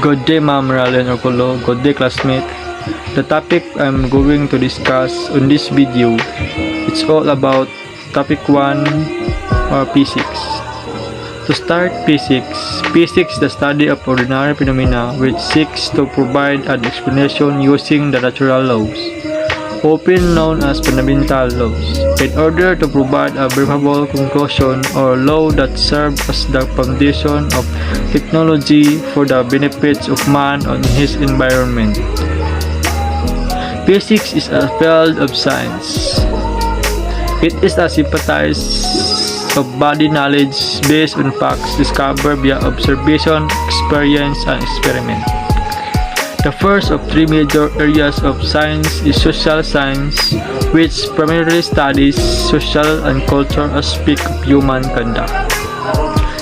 Good day, Ma'am Ralen Orcolo. Good day, classmate. The topic I'm going to discuss on this video, it's all about topic 1 or P6. To start P6 is the study of ordinary phenomena which seeks to provide an explanation using the natural laws, often known as fundamental laws, in order to provide a verifiable conclusion or law that serves as the foundation of technology for the benefits of man and his environment. Physics is a field of science. It is a synthesis of body knowledge based on facts discovered via observation, experience, and experiment. The first of three major areas of science is social science, which primarily studies social and cultural aspects of human conduct.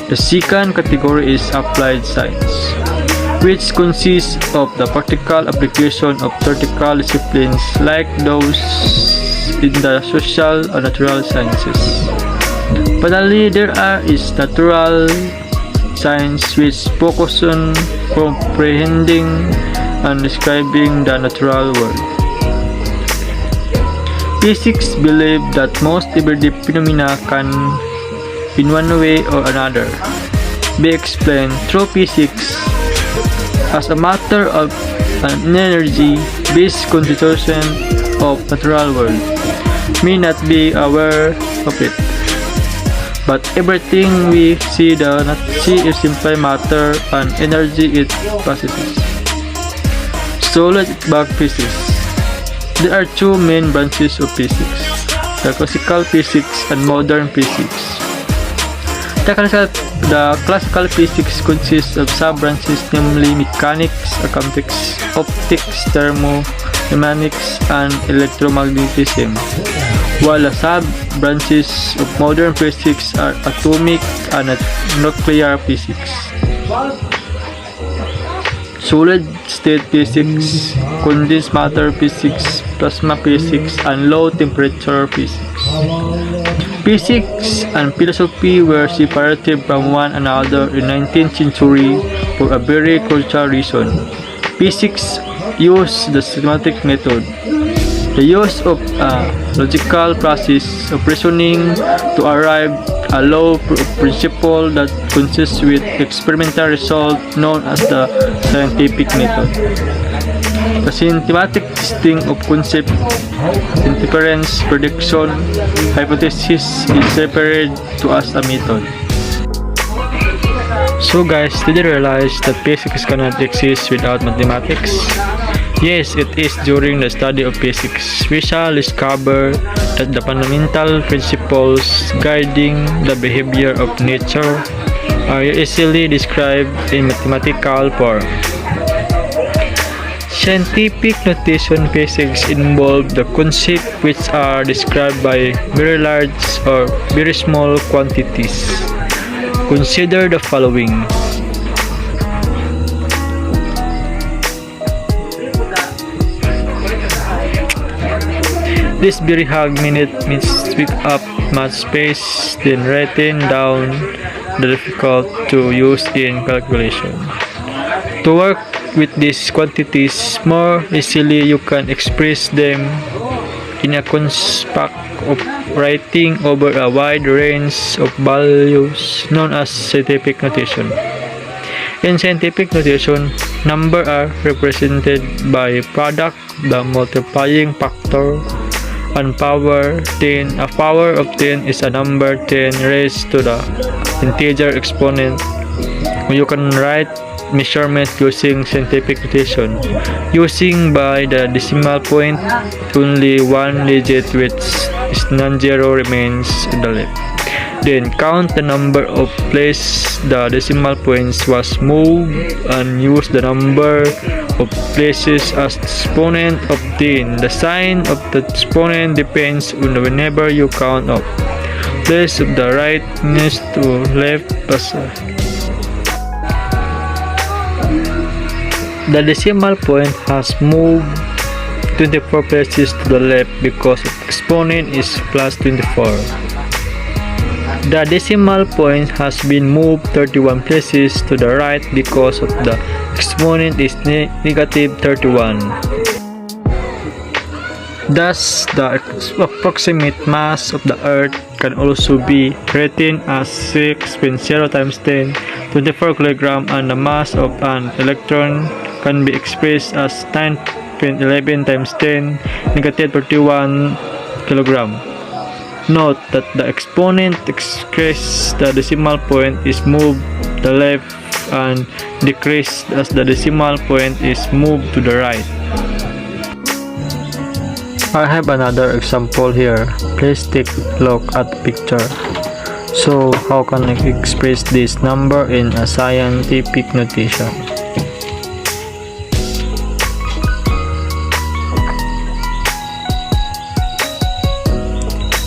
The second category is applied science, which consists of the practical application of theoretical disciplines like those in the social and natural sciences. Finally, there is natural science, which focuses on comprehending and describing the natural world. Physics believes that most everyday phenomena can, in one way or another, be explained through physics as a matter of an energy-based constitution of natural world. May not be aware of it, but everything we see is simply matter and energy it possesses. So let's get back physics. There are two main branches of physics: the classical physics and modern physics. The classical physics consists of sub-branches, namely mechanics, acoustics, optics, thermodynamics, and electromagnetism, while the sub-branches of modern physics are atomic and nuclear physics, solid-state physics, condensed matter physics, plasma physics, and low-temperature physics. Physics and philosophy were separated from one another in the 19th century for a very crucial reason. Physics used the systematic method, the use of a logical process of reasoning to arrive at a law of principle that consists with experimental result known as the scientific method. The systematic testing of concept, inference, prediction, hypothesis is referred to as a method. So guys, did you realize that physics cannot exist without mathematics? Yes, it is. During the study of physics, we shall discover that the fundamental principles guiding the behavior of nature are easily described in mathematical form. Scientific notation physics involve the concepts which are described by very large or very small quantities. Consider the following. This very hard minute means pick up much space, then writing down the difficult to use in calculation. To work with these quantities more easily, you can express them in a construct of writing over a wide range of values known as scientific notation. In scientific notation, numbers are represented by product, the multiplying factor, and power 10. A power of 10 is a number 10 raised to the integer exponent. You can write measurement using scientific notation, using by the decimal point only one digit which is non-zero remains on the left. Then count the number of places the decimal points was moved and use the number of places as exponent of 10. The sign of the exponent depends on whenever you count up. Place of the right next to left as the decimal point has moved 24 places to the left because the exponent is plus 24. The decimal point has been moved 31 places to the right because of the exponent is negative 31. Thus, the approximate mass of the Earth can also be written as 6.0 times 10, 24 kg, and the mass of an electron can be expressed as 9.11 times 10, negative 31 kg. Note that the exponent expressed the decimal point is moved to the left and decreased as the decimal point is moved to the right. I have another example here. Please take a look at the picture. So, how can I express this number in a scientific notation?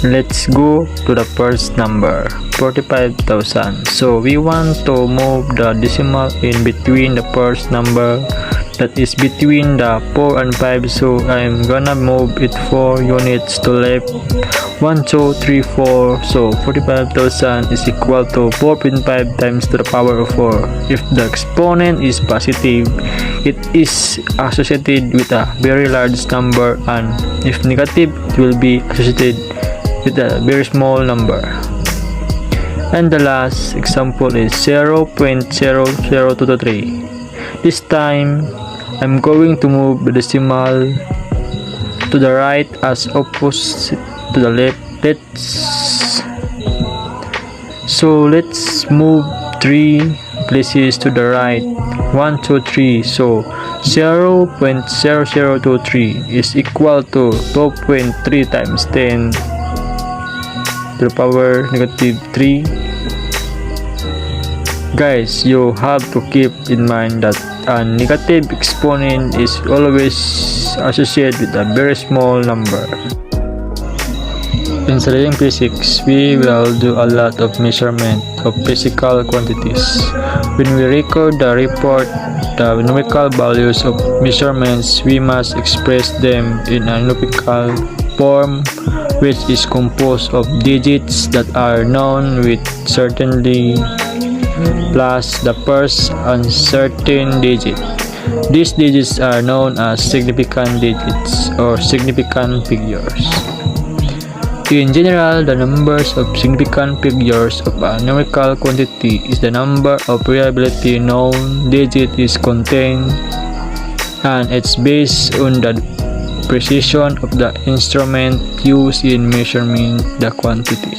Let's go to the first number, 45,000. So, we want to move the decimal in between the first number, that is between the 4 and 5, so I'm gonna move it 4 units to left. 1, 2, 3, 4. So 45,000 is equal to 4.5 times to the power of 4. If the exponent is positive, it is associated with a very large number, and if negative, it will be associated with a very small number. And the last example is 0.00223. This time, I'm going to move the decimal to the right as opposite to the left. Let's move 3 places to the right. 1, 2, 3. So 0.0023 is equal to 12.3 times 10 to the power negative 3. Guys, you have to keep in mind that a negative exponent is always associated with a very small number. In studying physics, we will do a lot of measurement of physical quantities. When we record the report, the numerical values of measurements, we must express them in a numerical form, which is composed of digits that are known with certainty plus the first uncertain digit. These digits are known as significant digits or significant figures. In general, the numbers of significant figures of a numerical quantity is the number of reliability known digit is contained, and it's based on the precision of the instrument used in measuring the quantity.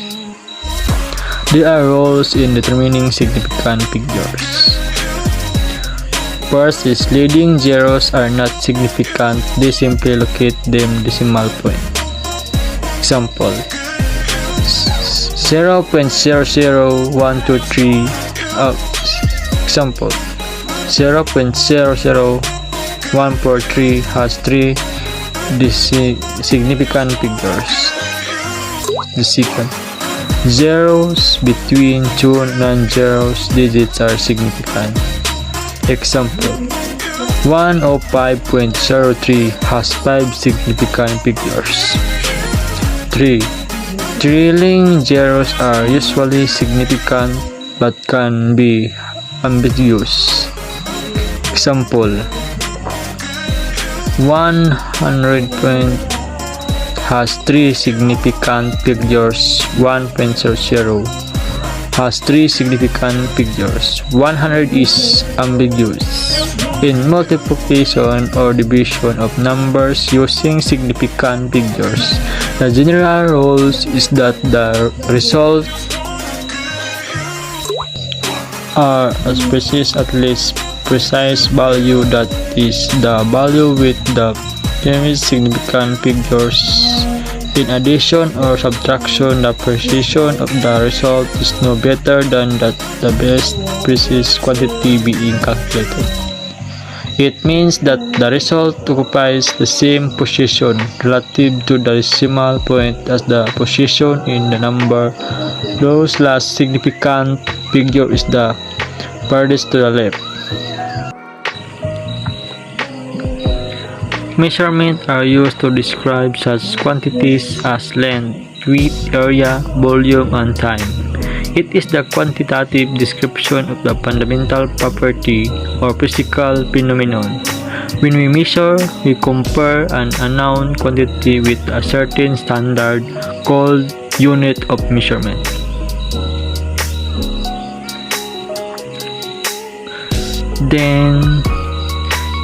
There are rules in determining significant figures. First is leading zeros are not significant, they simply locate them decimal point. Example 0.00123. Example 0.00143 has 3 significant figures. The second, zeros between 2 non-zeros digits are significant. Example 105.03 has 5 significant figures. 3. Trailing zeros are usually significant but can be ambiguous. Example 100 has 3 significant figures. 1.00 has 3 significant figures. 100 is ambiguous. In multiplication or division of numbers using significant figures, the general rule is that the results are expressed at least precise value, that is, the value with the previous significant figures. In addition or subtraction, the precision of the result is no better than that the best precise quantity being calculated. It means that the result occupies the same position relative to the decimal point as the position in the number, whose last significant figure is the farthest to the left. Measurements are used to describe such quantities as length, width, area, volume, and time. It is the quantitative description of the fundamental property or physical phenomenon. When we measure, we compare an unknown quantity with a certain standard called unit of measurement. Then,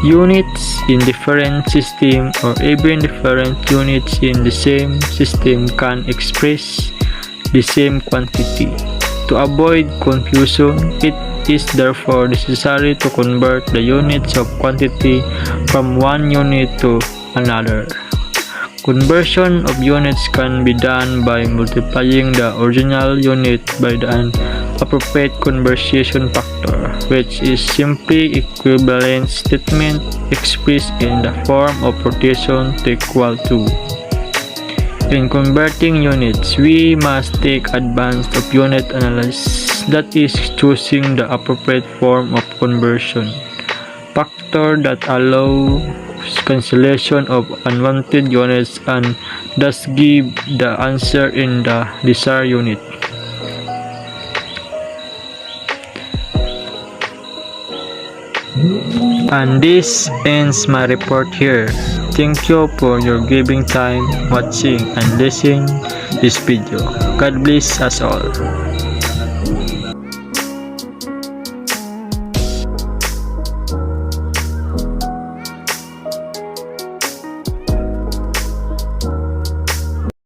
units in different systems or even different units in the same system can express the same quantity. To avoid confusion, it is therefore necessary to convert the units of quantity from one unit to another. Conversion of units can be done by multiplying the original unit by an appropriate conversion factor, which is simply equivalence statement expressed in the form of rotation to equal to. In converting units, we must take advantage of unit analysis, that is, choosing the appropriate form of conversion factor that allows cancellation of unwanted units and thus give the answer in the desired unit. And this ends my report here. Thank you for your giving time, watching, and listening this video. God bless us all.